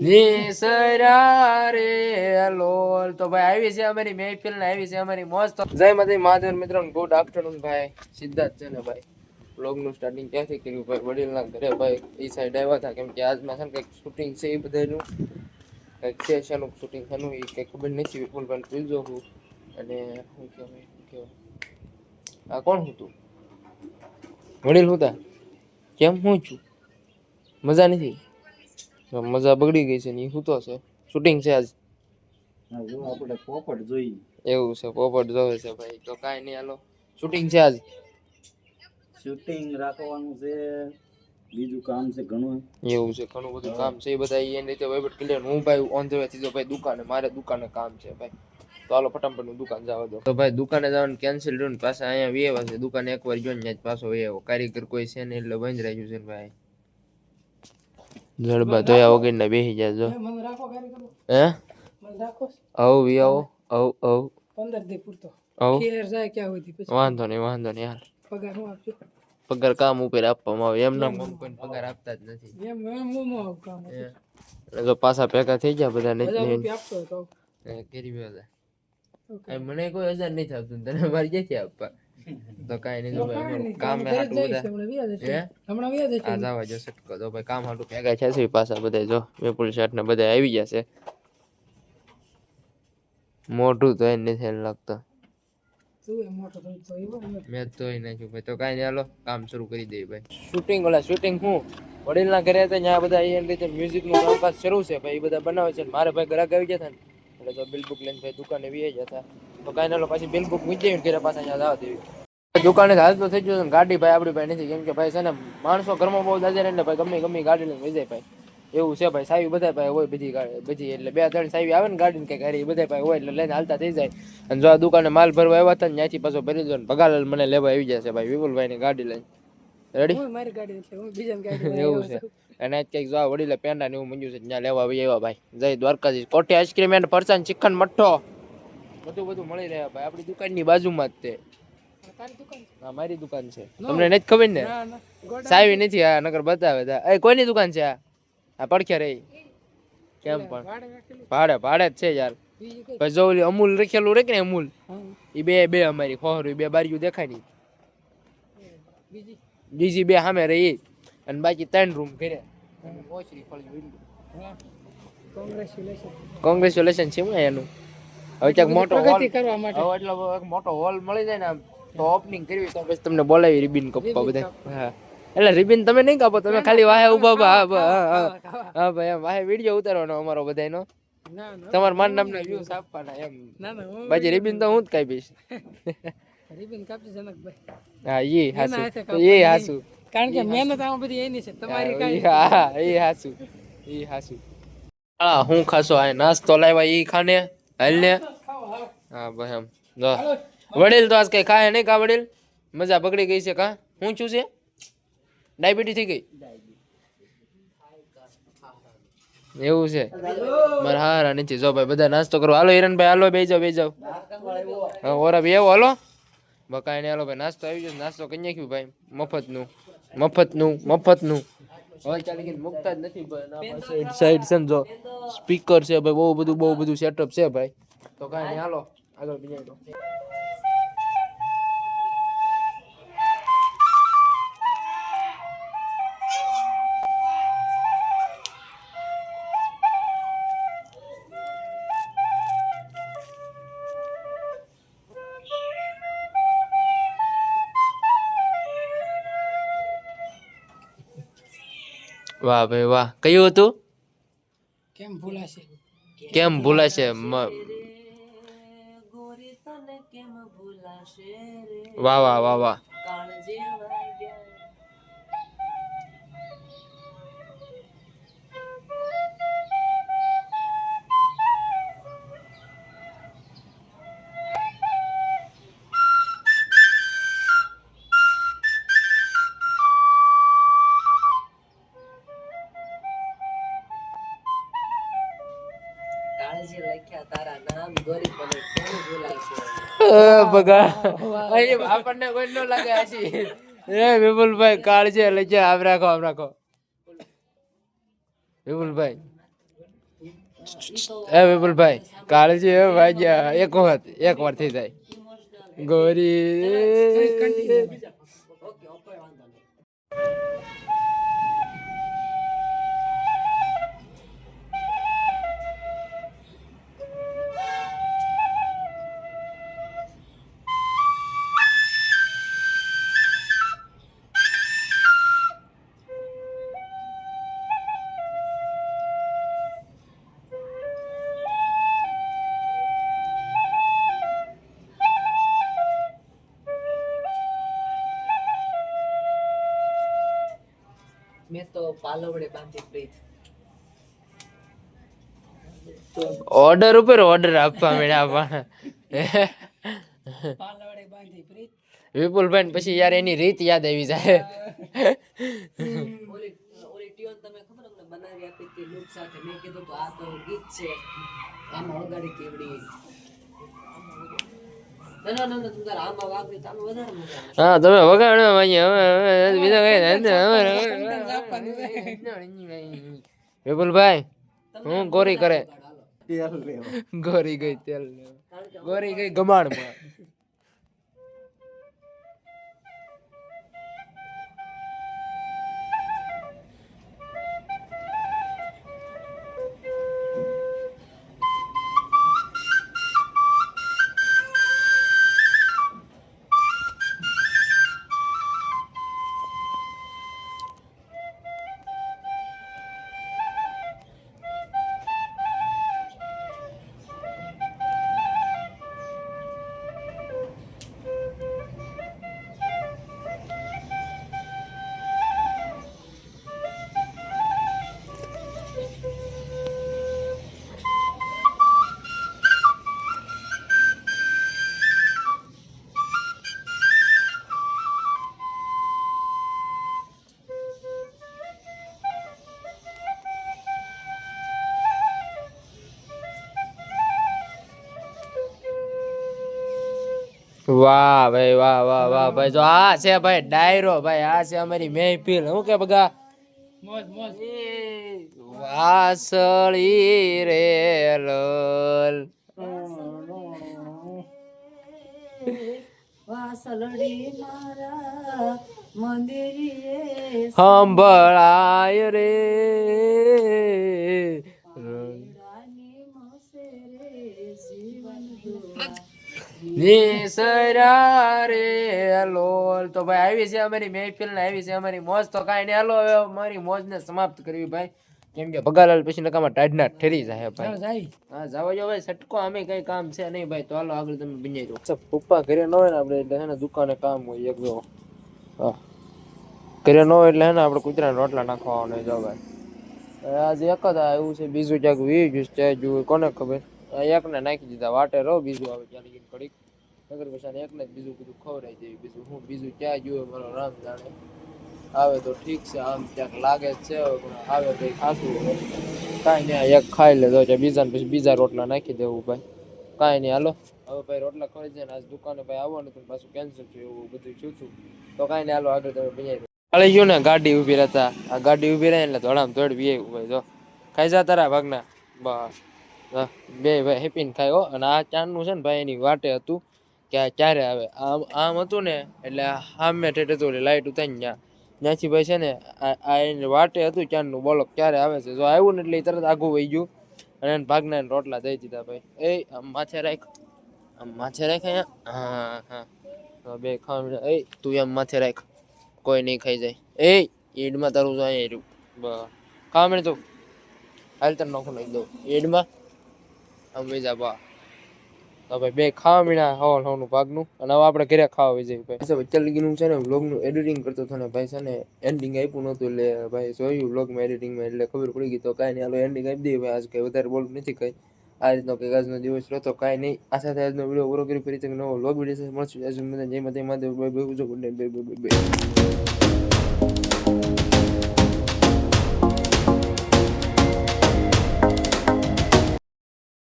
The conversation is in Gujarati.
નિસરા રે લોલ. તો ભાઈ આવી છે અમારી મહેફિલ ને આવી છે અમારી મોજ. તો જય માતા મહાદેવ મિત્રો, ગુડ આફ્ટરનૂન ભાઈ. સિદ્ધાર્થ છે ને ભાઈ, બ્લોગ નું સ્ટાર્ટિંગ ક્યાંથી કર્યું ભાઈ? વડીલના ઘરે ભાઈ એ સાઈડ આવ્યા હતા, કેમ કે આજમાં છે ને કંઈક શૂટિંગ છે એ બધાનું, કંઈક છે શેનું શૂટિંગ શેનું એ કંઈ ખબર નથી. વિપુલ પણ પૂછજો હું. અને શું કહેવાય આ કોણ હતું? વડીલ હતા કેમ? હું છું મજા નથી? મજા બગડી ગઈ છે ને એ સૂતો છે. શૂટિંગ છે આજ. આપણે પોપટ જોઈએ એવું છે, પોપટ જોવે છે ભાઈ. તો કાંઈ નહીં, હાલો શૂટિંગ છે આજ. શૂટિંગ રાખવાનું છે, બીજું કામ છે ઘણું. એવું છે, ઘણું બધું કામ છે. એ બધા એની રીતે વહીવટ ક્લિયર. હું ભાઈ ઓન ધ વે થી ભાઈ દુકાને, મારે દુકાને કામ છે ભાઈ. તો હાલો ફટાફટ નું દુકાન જવા દો. તો ભાઈ દુકાને જવાનું કેન્સલ રહ્યું ને પાછા અહીંયા વેવા છે. દુકાને એકવાર ગયો ને પાછો વેવો. કારીગર કોઈ છે ને એટલે બંધ રાખ્યું છે ભાઈ. જડબા ધોયા વગર ના બેસી જાજો. હે આવ વી આવો આવ આવ 15 દી પૂરતો ખેર જાય ક્યાં હોય પછી વાંધો નહીં યાર. પગાર હું આપજો? પગાર કામ ઉપર આપવામાં આવે. એમ નામ કોઈ પગાર આપતા જ નથી. એમ કામ એટલે જો પાછા ભેગા થઈ ગયા બધા નથી આપતો તો કેરી વેલા મને કોઈ 1000 નહીં થતું, તને મારી ક્યાંથી આપવા? તો કાંઈ નહીં ભાઈ, કામ હાટું બધા હમણાં વ્યાજ આ જવા જો સટકો. તો ભાઈ કામ હાટું ભેગા છે પાછા બધા. જો વિપુલ શર્ટ ને બધા આવી ગયા છે. મોઢું તો એ નથી લાગતો. મેં તો નાખ્યું ભાઈ. તો કાંઈ નહીં, હાલો કામ શરૂ કરી દઈએ ભાઈ. શૂટિંગ શૂટિંગ હું વડીલના ઘરે હતા ત્યાં બધા એ રીતે મ્યુઝિકનું કામકાજ શરૂ છે ભાઈ. એ બધા બનાવે છે. મારે ભાઈ ગ્રાહક આવી ગયા હતા ને એટલે તો બિલ બુક લઈને ભાઈ દુકાને વી જતા. તો કાંઈ ના, પાછી બિલ બુક મૂકી દેવી ઘરે પાછા અહીંયા જવા દેવી. દુકાને હાલ તો થઈ ગયો. ગાડી ભાઈ આપણી ભાઈ નથી, કેમ કે ભાઈ છે ને માણસો ઘરમાં બહુ જાજે એટલે ભાઈ ગમે ગાડી લઈને વહી જાય ભાઈ. એવું છે ભાઈ. સાવી બધા ભાઈ હોય બધી એટલે 2-3 સાવી આવે ને ગાડી ને કઈ બધા ભાઈ હોય એટલે લઈને હાલતા થઈ જાય. અને જો આ દુકાને માલ ભરવા આવ્યા હતા ને ત્યાંથી પાછો ભરી દો ને ભગાલાલ મને લેવા આવી જશે ભાઈ વિપુલભાઈ ની ગાડી લઈને. રેડી? મારી ગાડી એટલે હું બીજાની ગાડી એવું છે. અને આજ કઈક જો વડીલે પેંડા ને એવું મંજ્યું છે ત્યાં લેવા આવી આવ્યા ભાઈ. જય દ્વારકાધીશ. કોઠી આઈસ્ક્રીમ એન્ડ ફરસાણ ચિકન મઠ્ઠો બધું મળી રહ્યા ભાઈ. આપણી દુકાનની બાજુમાં જ તે. હા મારી દુકાન છે. તમને નથી ખબર ને? સાવી નથી આ નગર બતાવે તા. કોઈની દુકાન છે આ પડખે રહી? કેમ પણ ભાડે જ છે યાર. પછી જો ઓલી અમૂલ રખેલું રે કે ને અમૂલ એ બે અમારી ખોરું 2 બારીઓ દેખાય ની. બીજી 2 સામે રહી અને બાકી 3 રૂમ ઘરે. કોંગ્રેચ્યુલેશન છે હું એનું. હવે ક્યાંક મોટો હોલ કરવા માટે હવે એટલો મોટો હોલ મળી જાય ને તો ઓપનિંગ કરવી તો પછી તમને બોલાવી રિબિન કાપવા બધા. હા એટલે રિબિન તમે નહીં કાપો, તમે ખાલી વાહે ઉભા હા ભાઈ એમ વાહે વિડીયો ઉતારવાનો અમારો બધાનો. તમારા માન નામના વ્યૂઝ આપવાના એમ. બાકી રિબિન તો હું જ કાપીશ. રિબિન કાપી જનકભાઈ. હા ઈ હાસુ કારણ કે મહેનત આમાં બધી એની છે તમારી કાઈ. હા ઈ હાસુ. હા હું ખાસો આ નાસ્તો લાવ્યા ઈ ખાને હાલ ને. હા ભાઈ એમ જો વડીલ તો આજ કઈ ખાય નહીં કા વડીલ? મજા પકડી ગઈ છે કા? શું છું છે? ડાયાબિટીસ થઈ ગઈ એવું છે? મારા હારા નથી. જો ભાઈ બધા નાસ્તો કરો. હાલો હિરણભાઈ હાલો બે જાવ. હા ઓરા બે આવો હાલો. બકાય ને હાલો ભાઈ નાસ્તો આવી ગયો. નાસ્તો કરી નાખ્યું ભાઈ મફતનું. હવે ચાલી મુકતા જ નથી ભાઈ. સાઈડ સમજો સ્પીકર છે ભાઈ. બહુ બધું સેટઅપ છે ભાઈ. તો કાંઈ નહીં હાલો આગળ બીજા તો. વાહ ભાઈ વાહ. કયું હતું? કેમ ભૂલાશે વાહ. આપણને કોઈ ન લાગે હસી. વિપુલભાઈ કાળજી લઈ આમ રાખો વિપુલભાઈ. એ વિપુલભાઈ કાળજી હે ભાઈ એક વાર થઈ જાય ગોરી મેં તો પાલવડે બાંધી પ્રીત ઓર્ડર ઉપર ઓર્ડર આપવા મળ્યા પણ પાલવડે બાંધી પ્રીત વિપુલભાઈ પછી યાર એની રીત યાદ આવી જાય ઓલી ઓલી ટ્યુન તમે ખબર અમને બનાવી આપી હતી લૂપ સાથે મેં કીધું તો આ તો ગીત છે આમાં વગાડી કેવડી ના ના ના તું તાર આમાં વાગડી તો આમાં વધારે મજા આવે હા તમે વગાડો હવે બીજા કઈ વિપુલભાઈ હું ગોરી કરે ગોરી ગઈ તેલ ગોરી ગઈ ગમાણમાં વાહ ભાઈ વાહ વાહ વાહ ભાઈ જો આ છે ભાઈ ડાયરો ભાઈ આ છે અમારી મહેફિલ હું કે બગા મોજ મોજ વાસળી રે લોલ વાસલડી મારા મંદિરીએ સંભળાય રે રાની મોસે રે જીવન નિસરા રે લોલ તો ભાઈ આવી છે અમારી મહેફિલ ને આવી છે અમારી મોજ તો કાંઈ નહીં હાલો હવે અમારી મોજ ને સમાપ્ત કરવી ભાઈ કેમ કે ભગાલાલ પછી નકામાં ટાઢના ઠેરી જાય ભાઈ હા જાવ જો ભાઈ સટકો અમે કઈ કામ છે નહીં ભાઈ તો હાલો આગળ તમે બની દો પપ્પા ઘરે ન હોય ને આપણે એટલે હે ને દુકાને કામ હોય એક જો હા ઘરે ન હોય એટલે હે ને આપણે કૂતરાને રોટલા નાખવાના જો ભાઈ આજે એક જ આવ્યું છે બીજું ક્યાંક વી જ્યુસ છે જોયું કોને ખબર એકને નાખી દીધા વાટે રહો બીજું આવે ક્યાં લગીને ઘડીક નગર પછી એકને જ બીજું બધું ખવડાવી દેવી બીજું હું બીજું ક્યાં જોયું મારો રામ જાણે આવે તો ઠીક છે આમ ક્યાંક લાગે છે આવે તો ખાસું કાંઈ નહીં એક ખાઈ લેજો બીજાને પછી બીજા રોટલા નાખી દેવું ભાઈ કાંઈ નહીં હાલો હવે ભાઈ રોટલા ખવાઈ જાય ને આજ દુકાને ભાઈ આવવાનું હતું પાછું કેન્સલ થયું એવું બધું થયું હતું તો કાંઈ નહીં હાલો આગળ તમે બન્યા હાલી ગયું ને ગાડી ઊભી રહેતા આ ગાડી ઊભી રહે એટલે ધોળામ ધોળ બી ભાઈ જો ખાઈ જા તારા ભાગના બસ બે ભાઈ હેપીને ખાય હો અને આ ચાંદનું છે ને ભાઈ એની વાટે હતું કે આ ક્યારે આવે આમ આમ હતું ને એટલે સામે ઠેઠ હતું એટલે લાઈટ ઉતારી ત્યાં ત્યાંથી ભાઈ છે ને આ એની વાટે હતું ચાંદનું બોલો ક્યારે આવે છે જો આવ્યું ને એટલે એ તરત આઘું વહી ગયું અને એને ભાગના રોટલા દઈ દીધા ભાઈ એ આમ માથે રાખ આમ માથે રાખ અહીંયા હા હા બે ખાવા એ તું એમ માથે રાખ કોઈ નહીં ખાઈ જાય એ ઈડમાં તારું તો અહીંયા રહ્યું બસ ખાવા મળે તું હાલ તને નોખું નાખી દઉં ઈડમાં આમ બીજા બા તો ભાઈ બે ખાવા મીણા હવન હવનું ભાગનું અને હવે આપણે ઘરે ખાવા વહી જઈએ ભાઈ વચ્ચે લગીનું છે ને વ્લોગનું એડિટિંગ કરતો હતો ને ભાઈ છે ને એન્ડિંગ આપ્યું નહોતું એટલે ભાઈ જોયું વ્લોગમાં એડિટિંગમાં એટલે ખબર પડી ગઈ તો કાંઈ નહીં હાલો એન્ડિંગ આપી દઈએ ભાઈ આજ કંઈ વધારે બોલવું નથી કંઈ આ રીતનો કંઈક આજનો દિવસ રહ્યો કાંઈ નહીં આ સાથે આજનો વિડીયો પૂરો કરી ફરીથી નવો વ્લોગ વિડીયો મળશું જય માતા મહાદેવ બાય બાય.